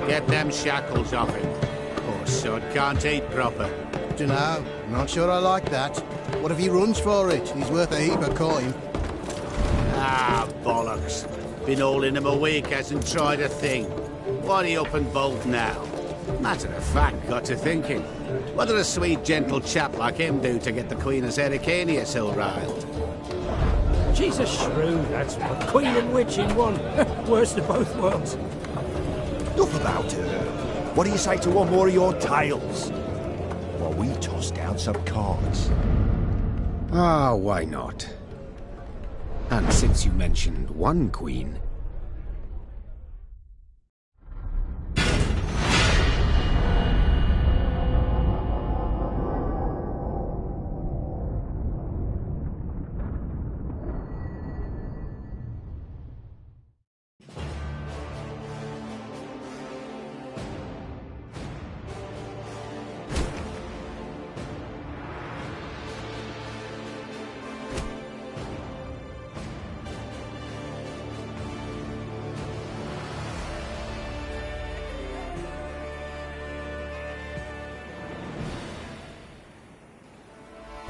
Get them shackles off him. Poor sod can't eat proper. Dunno. Not sure I like that. What if he runs for it? He's worth a heap of coin. Ah, bollocks. Been hauling him a week, hasn't tried a thing. Why'd he up and bolt now? Matter of fact, got to thinking. What did a sweet, gentle chap like him do to get the Queen of Zerrikania so riled? She's a shrew, that's what. Queen and witch in one. Worst of both worlds. Enough about her. What do you say to one more of your tales? While we toss down some cards. Ah, why not? And since you mentioned one queen...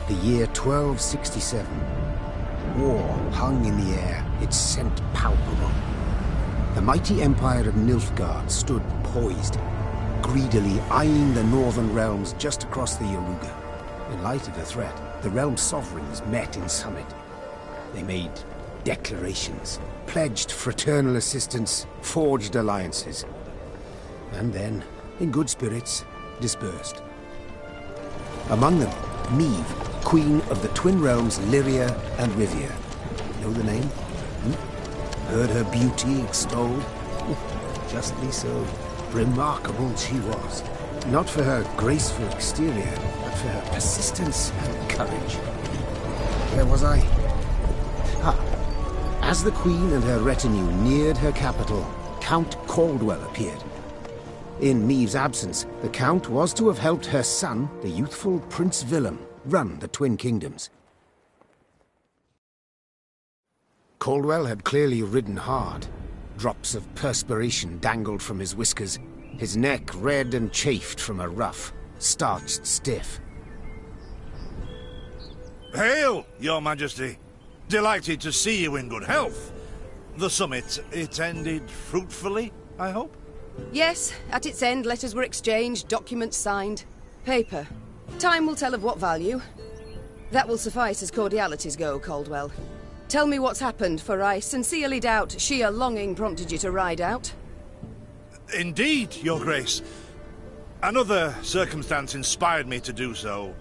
The year 1267. War hung in the air, its scent palpable. The mighty empire of Nilfgaard stood poised, greedily eyeing the northern realms just across the Yaruga. In light of the threat, the realm's sovereigns met in summit. They made declarations, pledged fraternal assistance, forged alliances, and then, in good spirits, dispersed. Among them, Neve, Queen of the Twin Realms Lyria and Rivia. Know the name? Heard her beauty extolled? Justly so. Remarkable she was. Not for her graceful exterior, but for her persistence and courage. Where was I? As the Queen and her retinue neared her capital, Count Caldwell appeared. In Neve's absence, the Count was to have helped her son, the youthful Prince Willem, run the Twin Kingdoms. Caldwell had clearly ridden hard. Drops of perspiration dangled from his whiskers, his neck red and chafed from a ruff, starched stiff. Hail, Your Majesty! Delighted to see you in good health. The summit, it ended fruitfully, I hope? Yes, at its end letters were exchanged, documents signed. Paper. Time will tell of what value. That will suffice as cordialities go, Caldwell. Tell me what's happened, for I sincerely doubt sheer longing prompted you to ride out. Indeed, Your Grace. Another circumstance inspired me to do so.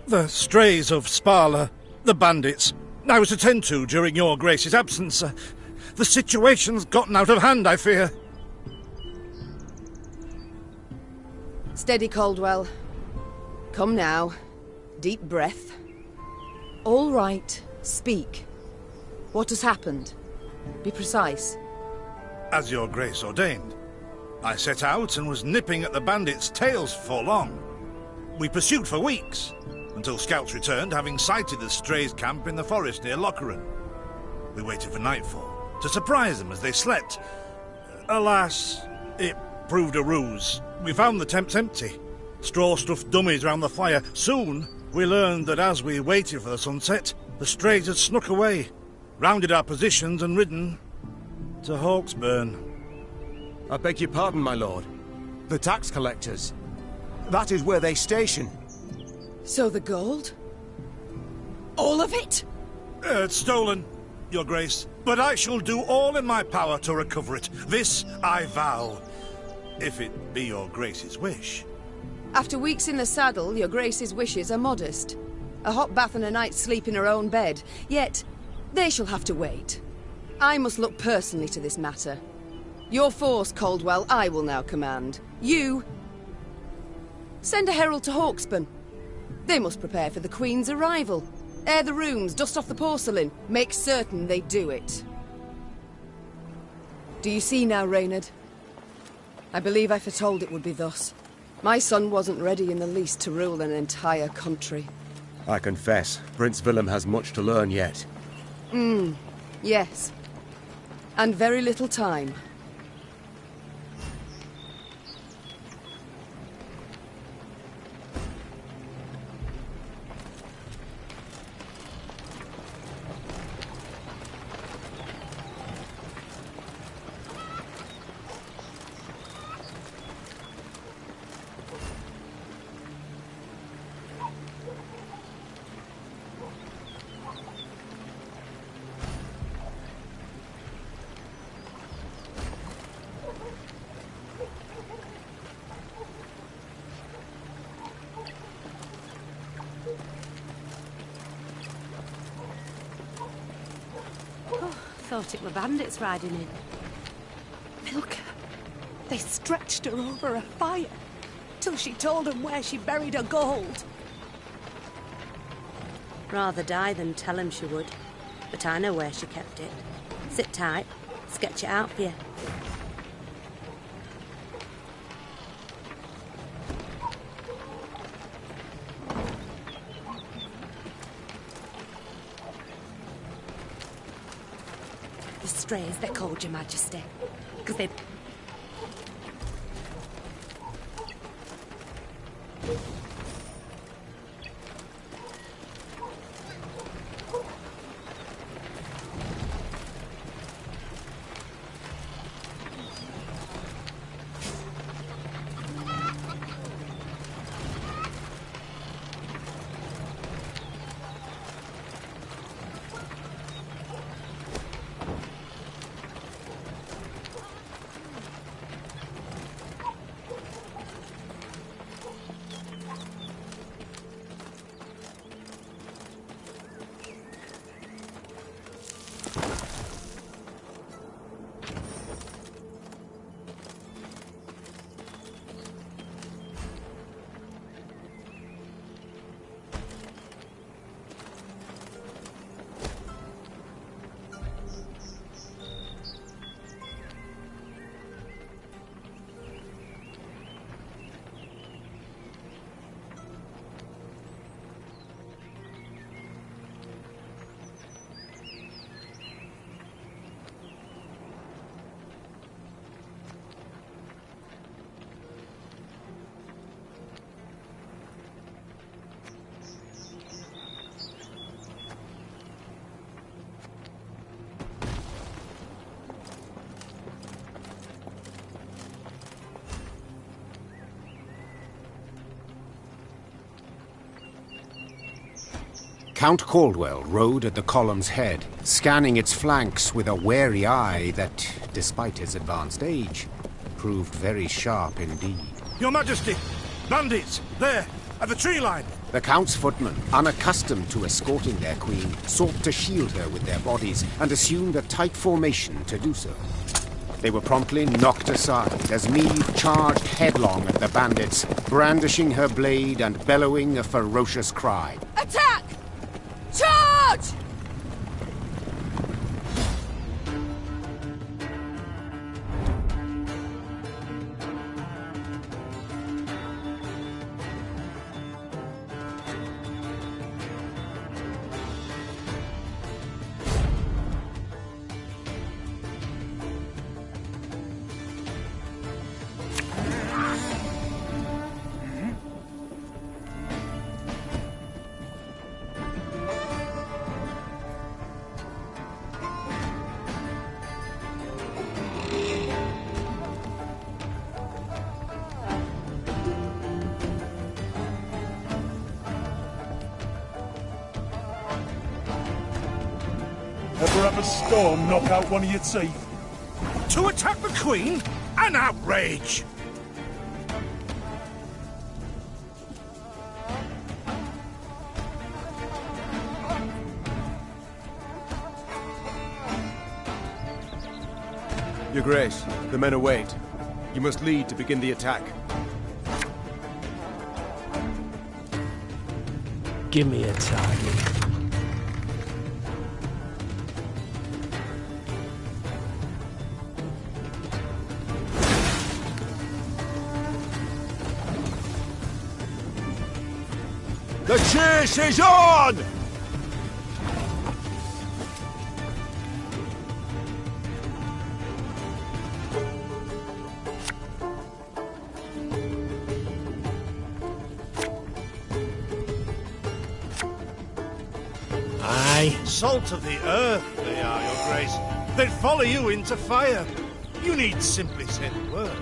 The strays of Sparla, the bandits, I was to tend to during Your Grace's absence. The situation's gotten out of hand, I fear. Steady, Caldwell. Come now. Deep breath. All right. Speak. What has happened? Be precise. As Your Grace ordained, I set out and was nipping at the bandits' tails for long. We pursued for weeks, until scouts returned, having sighted the strays' camp in the forest near Locheren. We waited for nightfall to surprise them as they slept. Alas, it proved a ruse. We found the tents empty, straw-stuffed dummies round the fire. Soon, we learned that as we waited for the sunset, the strays had snuck away, rounded our positions and ridden to Hawksburn. I beg your pardon, my lord. The tax collectors. That is where they station. So the gold? All of it? It's stolen, Your Grace, but I shall do all in my power to recover it. This I vow, if it be Your Grace's wish. After weeks in the saddle, Your Grace's wishes are modest. A hot bath and a night's sleep in her own bed. Yet, they shall have to wait. I must look personally to this matter. Your force, Caldwell, I will now command. You... send a herald to Hawksburn. They must prepare for the Queen's arrival. Air the rooms, dust off the porcelain. Make certain they do it. Do you see now, Reynard? I believe I foretold it would be thus. My son wasn't ready in the least to rule an entire country. I confess, Prince Willem has much to learn yet. Yes. And very little time. thought it were bandits riding in. Milka. They stretched her over a fire till she told them where she buried her gold. Rather die than tell him she would. But I know where she kept it. Sit tight. Sketch it out for you. The strays, they're called, Your Majesty. Because they... Count Caldwell rode at the column's head, scanning its flanks with a wary eye that, despite his advanced age, proved very sharp indeed. Your Majesty! Bandits! There! At the tree line! The Count's footmen, unaccustomed to escorting their queen, sought to shield her with their bodies and assumed a tight formation to do so. They were promptly knocked aside as Meve charged headlong at the bandits, brandishing her blade and bellowing a ferocious cry. Attack! Charge! Ever have a storm knock out one of your teeth? To attack the Queen? An outrage! Your Grace, the men await. You must lead to begin the attack. Give me a target. The chase is on! Aye. Salt of the earth, they are, Your Grace. They'd follow you into fire. You need simply say the word.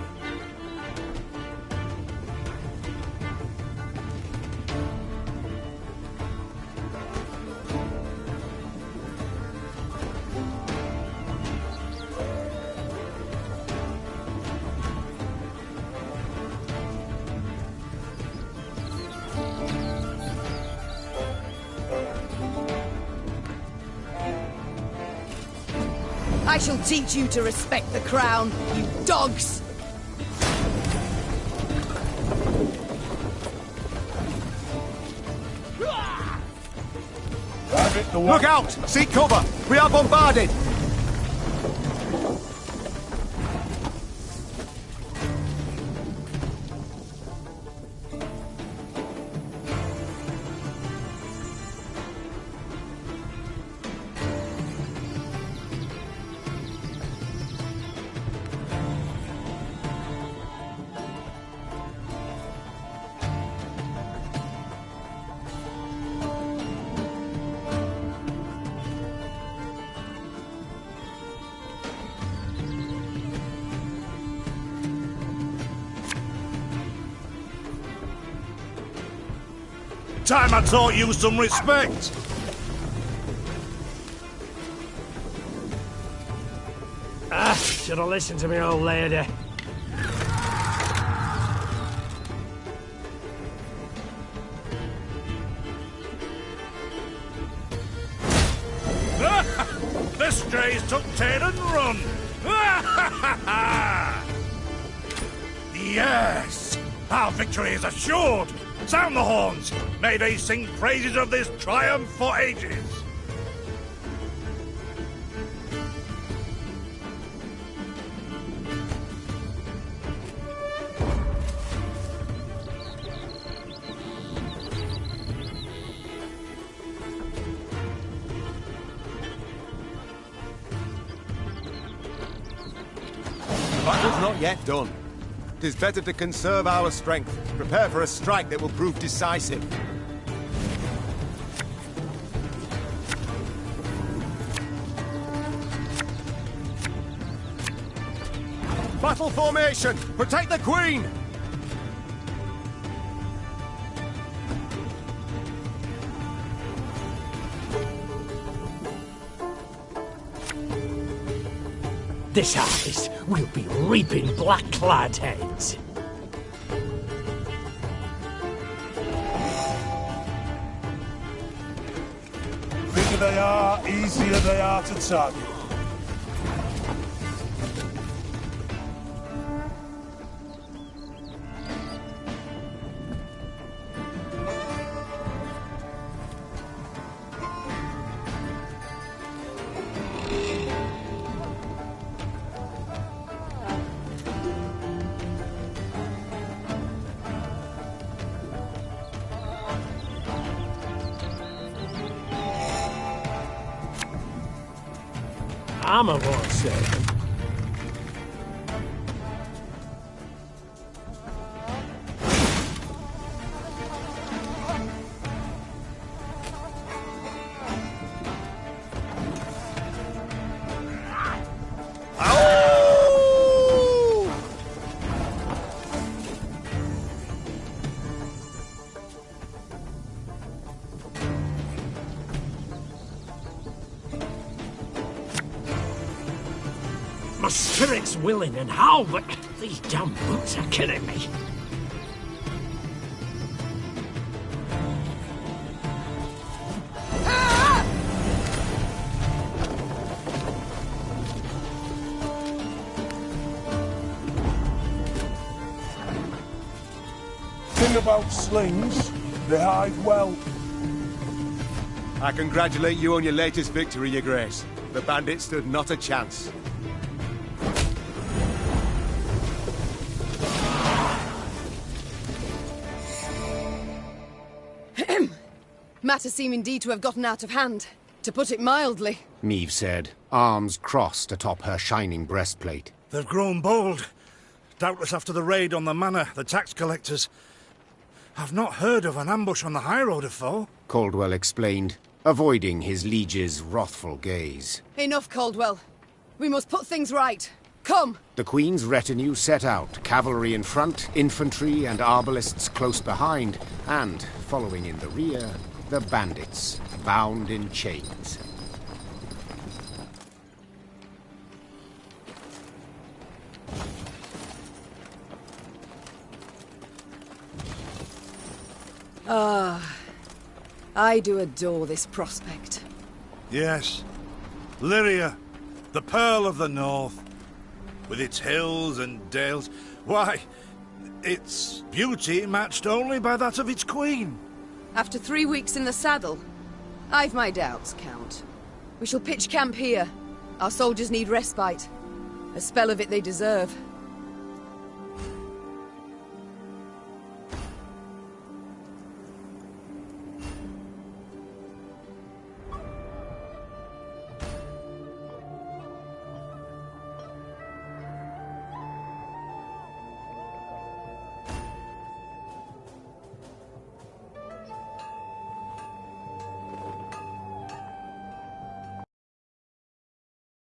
I shall teach you to respect the crown, you dogs! Look out! Seek cover! We are bombarded! Time I taught you some respect. Should have listened to me old lady. The strays took tail and run. Yes, our victory is assured. Sound the horns! May they sing praises of this triumph for ages! Battle's not yet done. It is better to conserve our strength, prepare for a strike that will prove decisive. Battle formation! Protect the Queen! This harvest will be reaping black-clad heads. Bigger they are, easier they are to target. I'm a war servant. My spirit's willing and how, but these damn boots are killing me. Thing about slings, they hide well. I congratulate you on your latest victory, Your Grace. The bandits stood not a chance. Matters seem indeed to have gotten out of hand, to put it mildly. Meve said, arms crossed atop her shining breastplate. They've grown bold. Doubtless after the raid on the manor, the tax collectors. I've not heard of an ambush on the high road afore. Caldwell explained, avoiding his liege's wrathful gaze. Enough, Caldwell. We must put things right. Come! The Queen's retinue set out, cavalry in front, infantry and arbalists close behind, and, following in the rear, the bandits, bound in chains. I do adore this prospect. Yes. Lyria, The Pearl of the North. With its hills and dales. Why, its beauty matched only by that of its queen. After 3 weeks in the saddle, I've my doubts, Count. We shall pitch camp here. Our soldiers need respite. A spell of it they deserve.